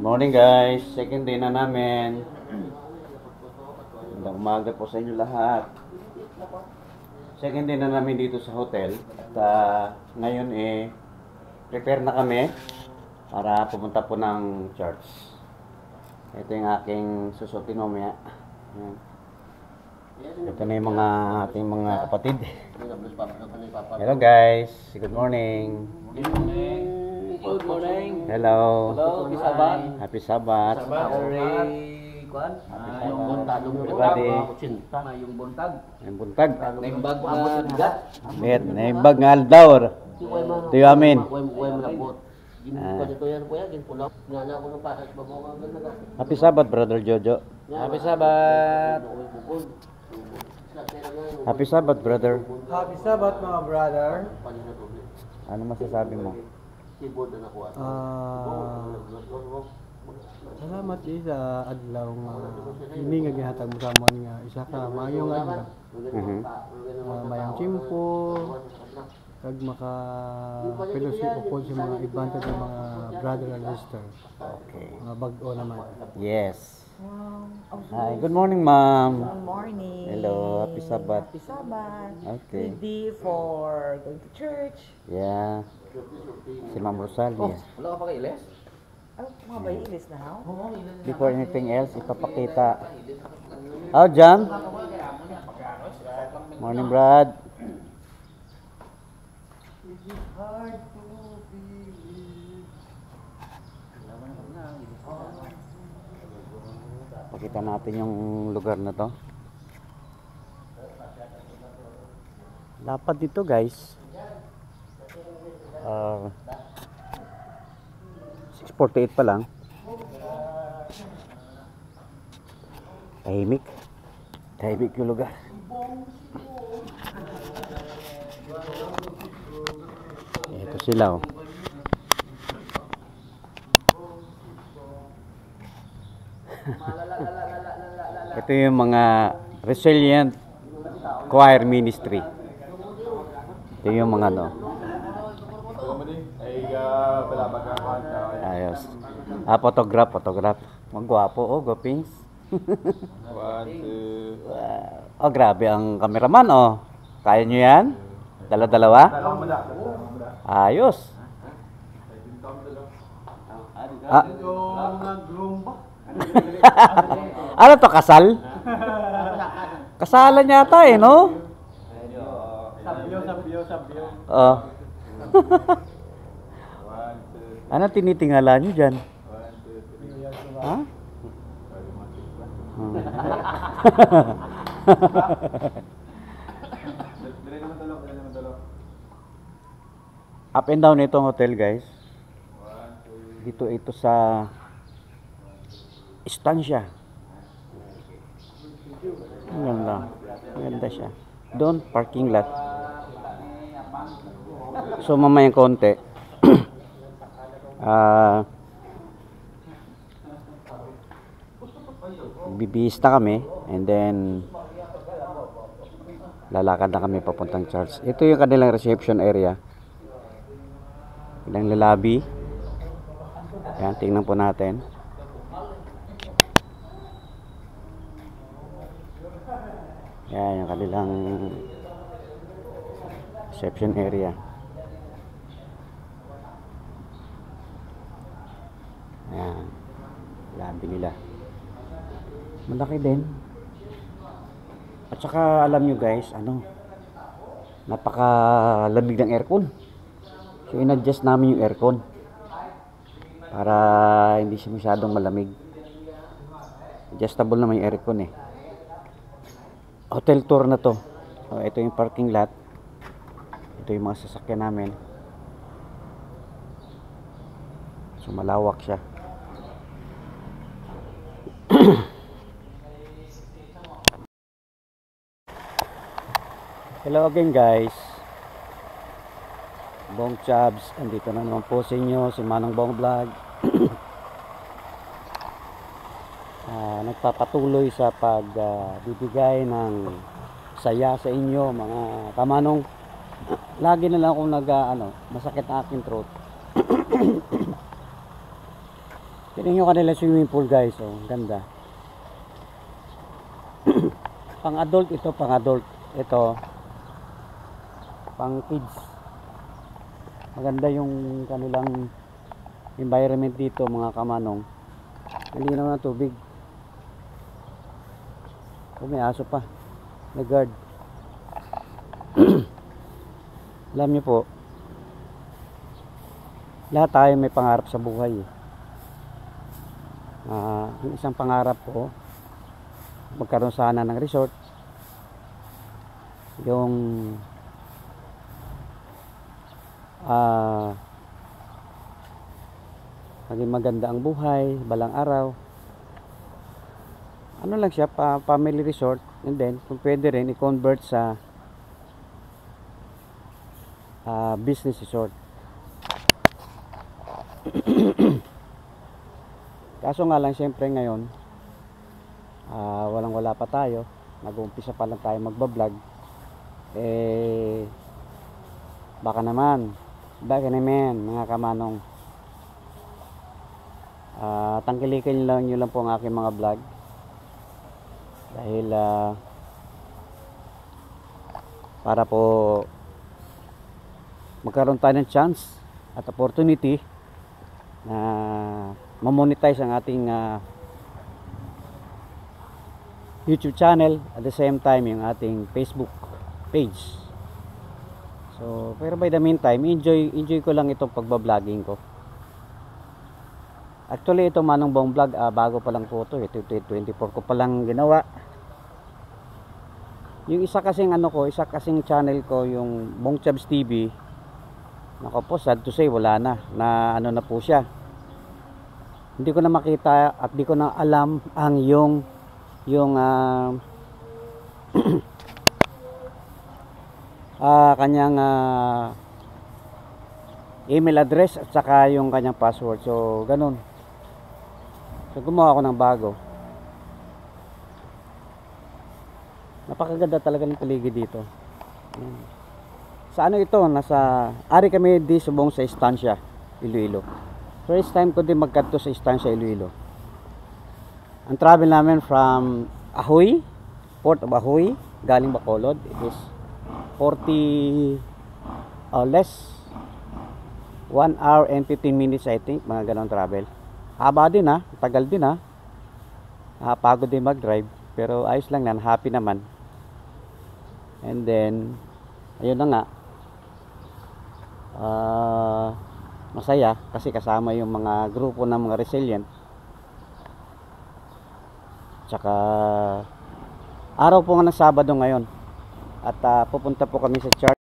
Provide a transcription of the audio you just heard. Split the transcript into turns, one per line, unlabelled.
Morning guys, second day na namin. Magandang umaga po sa inyo lahat. Second day na namin dito sa hotel. At ngayon prepare na kami para pumunta po ng church. Ito yung aking susutin mamaya. Ito na yung ating mga kapatid. Hello guys, good morning.
Good morning.
Hello.
Hello, Happy Sabat.
Happy Sabat.
Yung buntag.
Everybody.
Yung buntag.
Yung buntag.
Naimbag na bigat.
Net, naimbag nga aldawr. Ito yung amin. Happy Sabat, Brother Jojo.
Happy Sabat.
Happy Sabat, brother.
Happy Sabat mga brother.
Ano masasabi mo?
Salamat sa adlaw nga ini nga gihatag mo sa amon nga isa ka mayong adlaw. Mayang chimpo kag maka fellowship upon sa mga ibantad ng mga brother and sister.
Okay.
Mga bag-o naman.
Yes. Hi, good morning, ma'am.
Good morning.
Hello, happy Sabat.
Happy Sabat.
Okay.
Ready for going to church.
Yeah. Si Ma'am Rosalia.
Wala ka pa kay Iles?
Oh, mga bayilis na how?
Before anything else, ipapakita. Oh, John. Morning, Brad. Pakita natin yung lugar na to. Lapad dito, guys. 6:48 pa lang. Tahimik. Tahimik yung lugar. Ito sila, oh. Ito yung mga Resilient Choir Ministry. Ito yung mga ayos. Photograph. Magwapo, oh, gopings. Wow. Oh, grabe ang cameraman, oh. Kaya nyo yan? Dala-dalawa? Ayos. Ano to, kasal? Kasalan yata no?
Sabyo.
Oh. Ano tinitingala nyo dyan? Ha? Up and down itong hotel, guys. Dito ito sa Estancia. Maganda siya. Doon, parking lot. So mamayang konti bibihis na kami and then lalakad na kami papuntang church. Ito yung kanilang reception area. Ilang lobby. Yan, tingnan po natin. Yan yung kanilang reception area. Yan, lobby nila. Malaki din. At saka alam nyo guys, napakalamig ng aircon. So in-adjust namin yung aircon para hindi siya masyadong malamig. Adjustable naman yung aircon Hotel tour na to. So ito yung parking lot. Ito yung mga sasakyan namin. So malawak siya. Hello again guys. Bong Chabs, andito na naman po sa inyo si Manong Bong Vlog. Nagpapatuloy sa pagbibigay ng saya sa inyo mga kamanong. Lagi na lang akong masakit ang aking throat. Tingnan nyo kanila swimming pool guys. Oh, ganda. Pang adult ito, pang adult. Ito, pang kids. Maganda yung kanilang environment dito mga kamanong. Hindi naman tubig. Oh, may aso pa. May guard. Alam niyo po, lahat tayo may pangarap sa buhay. Yung isang pangarap ko, magkaroon sana ng resort. Yung maging maganda ang buhay, balang araw. Ano lang siya, family resort, and then kung pwede rin i-convert sa business resort. Kaso nga lang siyempre ngayon wala pa tayo, nag-uumpisa pa lang tayo magbablog. Baka naman mga kamanong, tangkilikin nyo lang po ang aking mga vlog dahil para po magkaroon tayo ng chance at opportunity na ma-monetize ang ating YouTube channel, at the same time yung ating Facebook page. So, pero by the meantime, enjoy ko lang itong pagbabloging ko. Actually, ito Manong Bong Vlog, bago pa lang po ito, 24 ko pa lang ginawa. Yung isa kasing channel ko, yung Bong Chabs TV, nako po, sad to say, wala na na po siya. Hindi ko na makita at di ko na alam ang yung kanyang email address at saka yung kanyang password. So ganun. So gumawa ako ng bago. Napakaganda talaga ng paligid dito. Sa ano ito, ari kami di subong sa Estancia, Iloilo. First time ko din magkadto sa Estancia, Iloilo. Ang travel namin from Ahoy, Port of Ahoy, galing Bacolod, it is 40 less 1 hour and 15 minutes I think, mga ganong travel. Haba din tagal din pagod din mag-drive, pero ayos lang yan, happy naman. And then ayun na nga, masaya kasi kasama yung mga grupo ng mga resilient. Tsaka araw po nga ng Sabado ngayon at pupunta po kami sa church.